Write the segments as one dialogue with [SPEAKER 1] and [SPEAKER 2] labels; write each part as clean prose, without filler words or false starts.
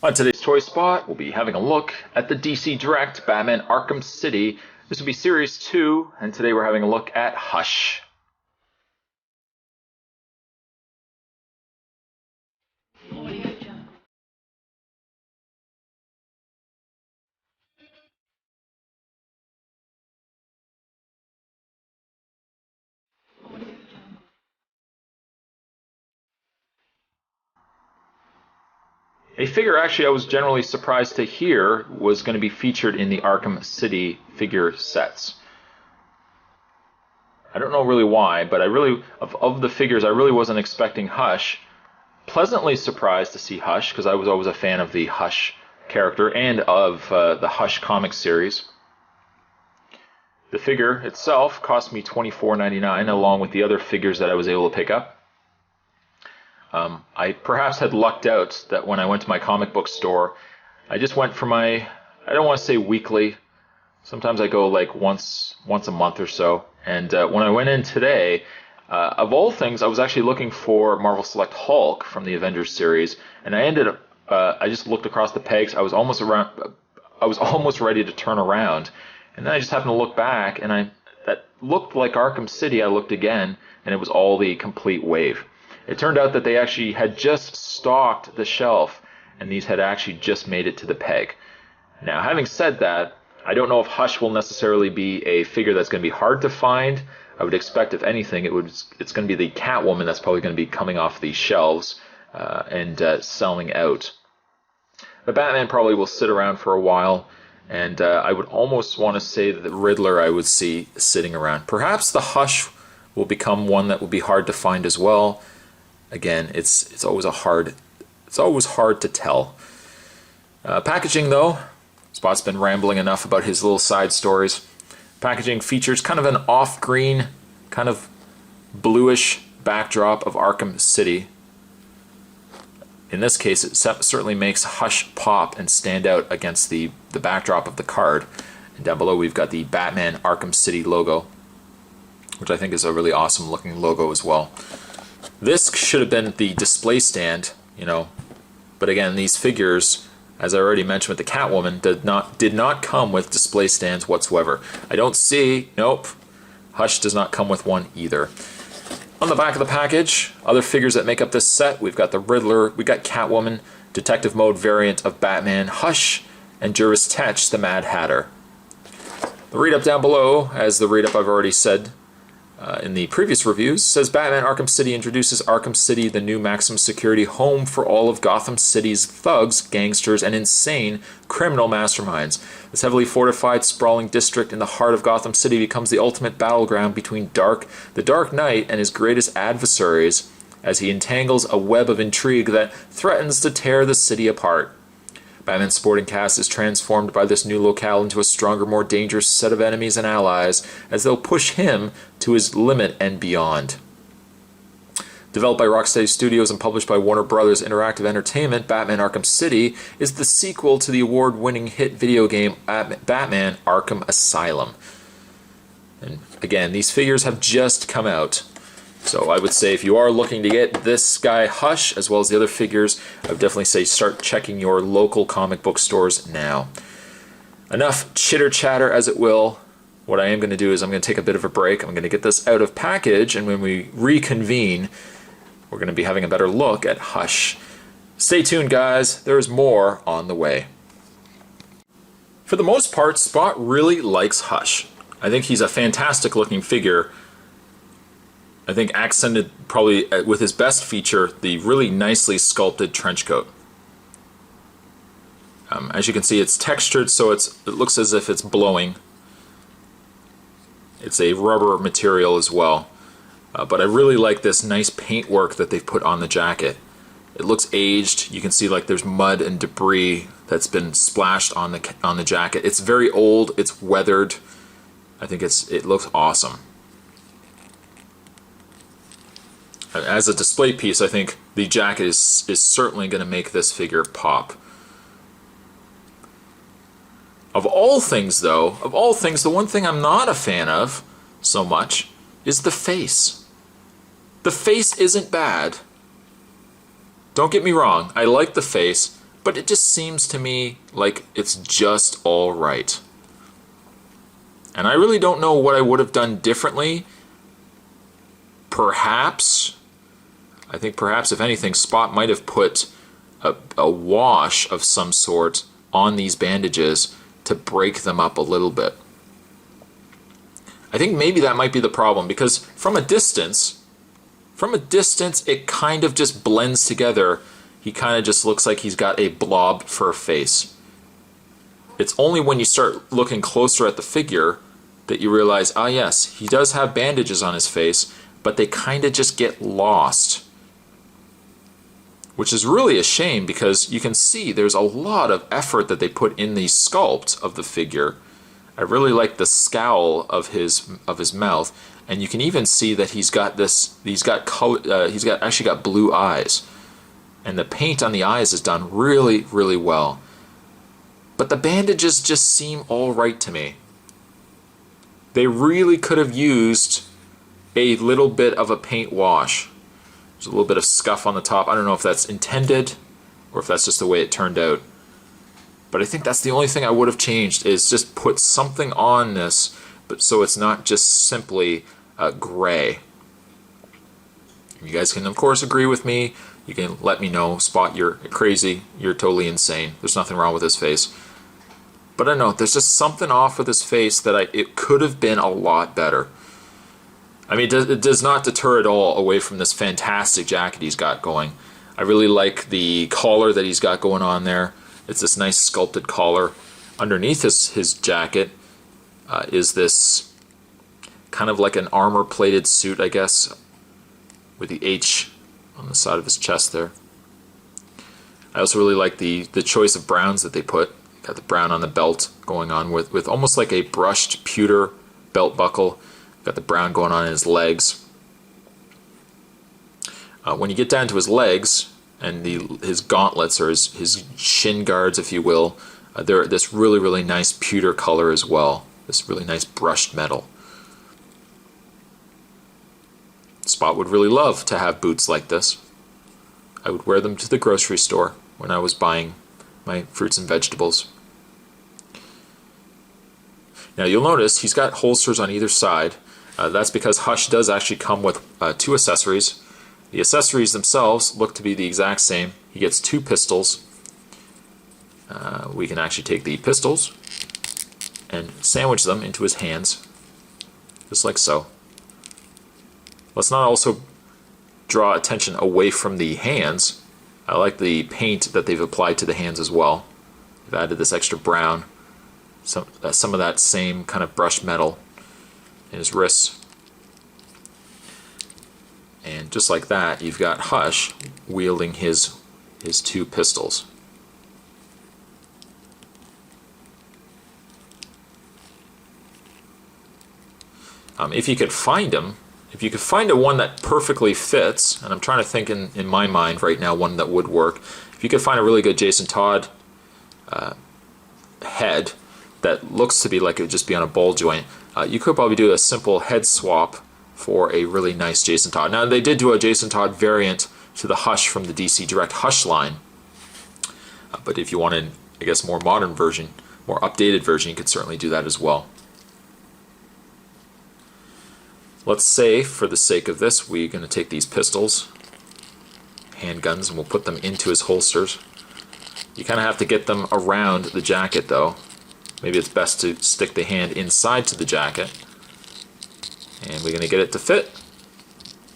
[SPEAKER 1] On today's Toy Spot, we'll be having a look at the DC Direct Batman Arkham City. This will be Series 2, and today we're having a look at Hush. A figure actually I was generally surprised to hear was going to be featured in the Arkham City figure sets. I don't know really why, but of the figures, I really wasn't expecting Hush. Pleasantly surprised to see Hush, because I was always a fan of the Hush character and of the Hush comic series. The figure itself cost me $24.99, along with the other figures that I was able to pick up. I perhaps had lucked out that when I went to my comic book store, I just went for my, I don't want to say weekly, sometimes I go like once a month or so, and when I went in today, of all things, I was actually looking for Marvel Select Hulk from the Avengers series, and I ended up, I just looked across the pegs, I was almost ready to turn around, and then I just happened to look back, and that looked like Arkham City. I looked again, and it was all the complete wave. It turned out that they actually had just stocked the shelf, and these had actually just made it to the peg. Now, having said that, I don't know if Hush will necessarily be a figure that's going to be hard to find. I would expect, if anything, it's going to be the Catwoman that's probably going to be coming off the shelves and selling out. The Batman probably will sit around for a while, and I would almost want to say that the Riddler I would see sitting around. Perhaps the Hush will become one that will be hard to find as well. Again, it's always hard to tell. Packaging, though, Spot's been rambling enough about his little side stories. Packaging features kind of an off-green, kind of bluish backdrop of Arkham City. In this case, it certainly makes Hush pop and stand out against the backdrop of the card. And down below, we've got the Batman Arkham City logo, which I think is a really awesome looking logo as well. This should have been the display stand, but again, these figures, as I already mentioned with the Catwoman, did not come with display stands whatsoever. I don't see, nope, Hush does not come with one either. On the back of the package, other figures that make up this set, we've got the Riddler, we got Catwoman, Detective Mode variant of Batman, Hush, and Jervis Tetch, the Mad Hatter. The read-up down below, as the read-up I've already said, in the previous reviews, says Batman Arkham City introduces Arkham City, the new maximum security home for all of Gotham City's thugs, gangsters, and insane criminal masterminds. This heavily fortified, sprawling district in the heart of Gotham City becomes the ultimate battleground between the Dark Knight and his greatest adversaries as he entangles a web of intrigue that threatens to tear the city apart. Batman's sporting cast is transformed by this new locale into a stronger, more dangerous set of enemies and allies as they'll push him to his limit and beyond. Developed by Rocksteady Studios and published by Warner Brothers Interactive Entertainment, Batman Arkham City is the sequel to the award-winning hit video game Batman Arkham Asylum. And again, these figures have just come out. So I would say if you are looking to get this guy Hush, as well as the other figures, I would definitely say start checking your local comic book stores now. Enough chitter-chatter as it will. What I am going to do is I'm going to take a bit of a break. I'm going to get this out of package, and when we reconvene, we're going to be having a better look at Hush. Stay tuned, guys. There's more on the way. For the most part, Spot really likes Hush. I think he's a fantastic-looking figure. I think accented probably with his best feature, the really nicely sculpted trench coat. As you can see, it's textured, so it looks as if it's blowing. It's a rubber material as well. But I really like this nice paintwork that they've put on the jacket. It looks aged. You can see like there's mud and debris that's been splashed on the jacket. It's very old. It's weathered. I think it looks awesome. As a display piece, I think the jacket is certainly going to make this figure pop. Of all things, though, the one thing I'm not a fan of so much is the face. The face isn't bad. Don't get me wrong, I like the face, but it just seems to me like it's just all right. And I really don't know what I would have done differently. Perhaps, I think perhaps if anything, Spot might have put a wash of some sort on these bandages to break them up a little bit. I think maybe that might be the problem, because from a distance, it kind of just blends together. He kind of just looks like he's got a blob for a face. It's only when you start looking closer at the figure that you realize, ah yes, he does have bandages on his face, but they kind of just get lost. Which is really a shame, because you can see there's a lot of effort that they put in the sculpt of the figure. I really like the scowl of his mouth, and you can even see that he's actually got blue eyes, and the paint on the eyes is done really, really well. But the bandages just seem all right to me. They really could have used a little bit of a paint wash. There's a little bit of scuff on the top. I don't know if that's intended or if that's just the way it turned out. But I think that's the only thing I would have changed, is just put something on this, but so it's not just simply gray. You guys can, of course, agree with me. You can let me know, Spot, you're crazy, you're totally insane. There's nothing wrong with his face. But I know, there's just something off with his face that it could have been a lot better. I mean, it does not deter at all away from this fantastic jacket he's got going. I really like the collar that he's got going on there. It's this nice sculpted collar. Underneath his jacket is this kind of like an armor-plated suit, I guess, with the H on the side of his chest there. I also really like the choice of browns that they put. Got the brown on the belt going on with almost like a brushed pewter belt buckle. Got the brown going on in his legs. When you get down to his legs and his gauntlets, or his shin guards, if you will, they're this really, really nice pewter color as well. This really nice brushed metal. Spot would really love to have boots like this. I would wear them to the grocery store when I was buying my fruits and vegetables. Now you'll notice he's got holsters on either side. That's because Hush does actually come with 2 accessories. The accessories themselves look to be the exact same. He gets 2 pistols. We can actually take the pistols and sandwich them into his hands, just like so. Let's not also draw attention away from the hands. I like the paint that they've applied to the hands as well. They've added this extra brown, some of that same kind of brushed metal in his wrists. And just like that, you've got Hush wielding his 2 pistols. If you could find them, if you could find a one that perfectly fits, and I'm trying to think in my mind right now one that would work. If you could find a really good Jason Todd head that looks to be like it would just be on a ball joint, you could probably do a simple head swap for a really nice Jason Todd. Now they did do a Jason Todd variant to the Hush from the DC Direct Hush line, but if you wanted, I guess, more modern version, more updated version, you could certainly do that as well. Let's say, for the sake of this, we're going to take these pistols, handguns, and we'll put them into his holsters. You kind of have to get them around the jacket, though. Maybe it's best to stick the hand inside to the jacket. And we're going to get it to fit.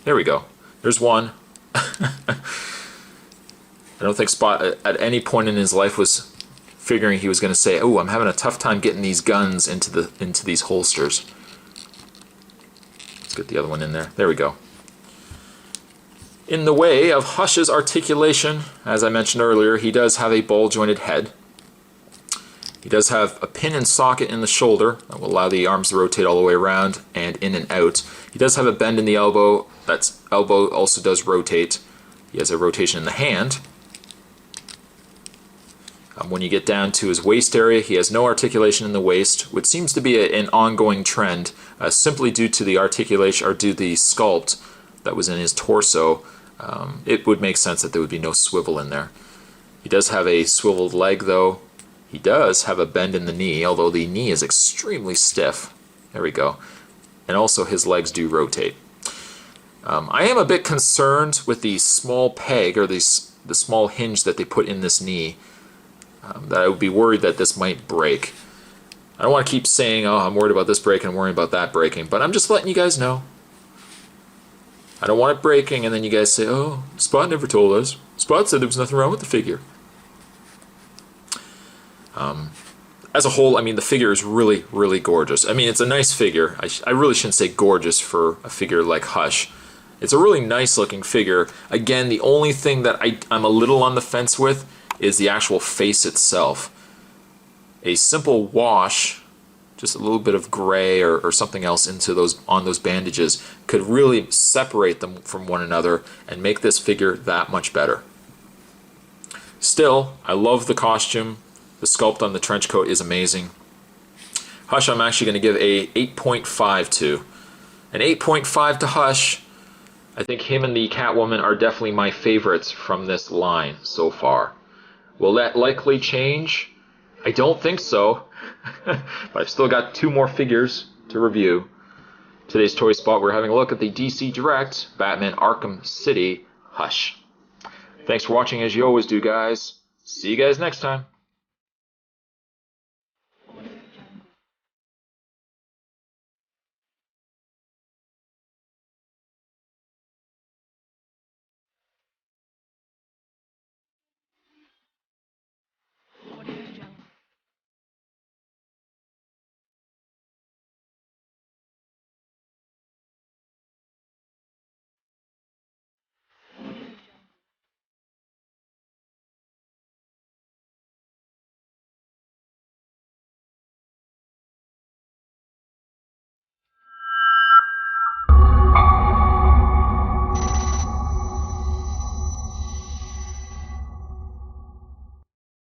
[SPEAKER 1] There we go. There's one. I don't think Spot at any point in his life was figuring he was going to say, "Oh, I'm having a tough time getting these guns into these holsters." Let's get the other one in there. There we go. In the way of Hush's articulation, as I mentioned earlier, he does have a ball-jointed head. He does have a pin and socket in the shoulder that will allow the arms to rotate all the way around and in and out. He does have a bend in the elbow. That elbow also does rotate. He has a rotation in the hand. When you get down to his waist area, he has no articulation in the waist, which seems to be an ongoing trend, simply due to the articulation, or due to the sculpt that was in his torso. It would make sense that there would be no swivel in there. He does have a swiveled leg, though. He does have a bend in the knee, although the knee is extremely stiff. There we go. And also his legs do rotate. I am a bit concerned with the small peg, or the small hinge that they put in this knee, that I would be worried that this might break. I don't want to keep saying, oh, I'm worried about this breaking, I'm worried about that breaking, but I'm just letting you guys know. I don't want it breaking, and then you guys say, oh, Spot never told us. Spot said there was nothing wrong with the figure. As a whole, I mean, the figure is really, really gorgeous. I mean, it's a nice figure. I really shouldn't say gorgeous for a figure like Hush. It's a really nice looking figure. Again, the only thing that I'm a little on the fence with is the actual face itself. A simple wash, just a little bit of gray or something else on those bandages, could really separate them from one another and make this figure that much better. Still, I love the costume. The sculpt on the trench coat is amazing. Hush, I'm actually going to give a 8.5 to. An 8.5 to Hush. I think him and the Catwoman are definitely my favorites from this line so far. Will that likely change? I don't think so. But I've still got 2 more figures to review. Today's Toy Spot, we're having a look at the DC Direct Batman Arkham City Hush. Thanks for watching as you always do, guys. See you guys next time.